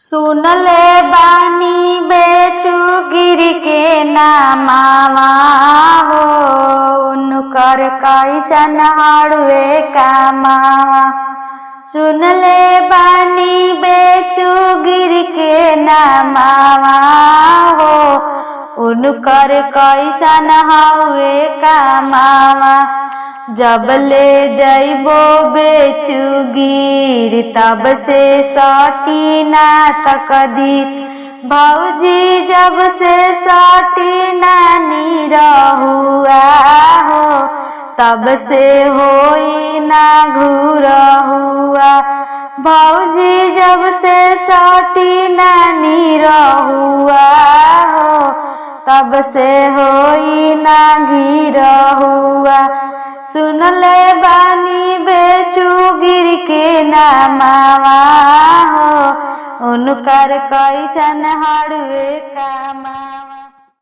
सुनले बानी बेचू गिर के नामावा हो, उनकर कैसन हड़ुए कामावा। सुनले बानी बेचू गिर के नामावा हो, उनकर कैसन हड़ुए कामावा। जब ले जइबो बेचू गिर तब से सटी ना तकदीर, भौजी जब से सटी नानी रहुआ हो, तब से होई ना घुरहुआ। भौजी जब से सटी नानी रहुआ हो, तब से होई ना घिरहुआ। सुनले बानी बेचू गिर के नामावा हो, उनकर कैसन हड़ुए का।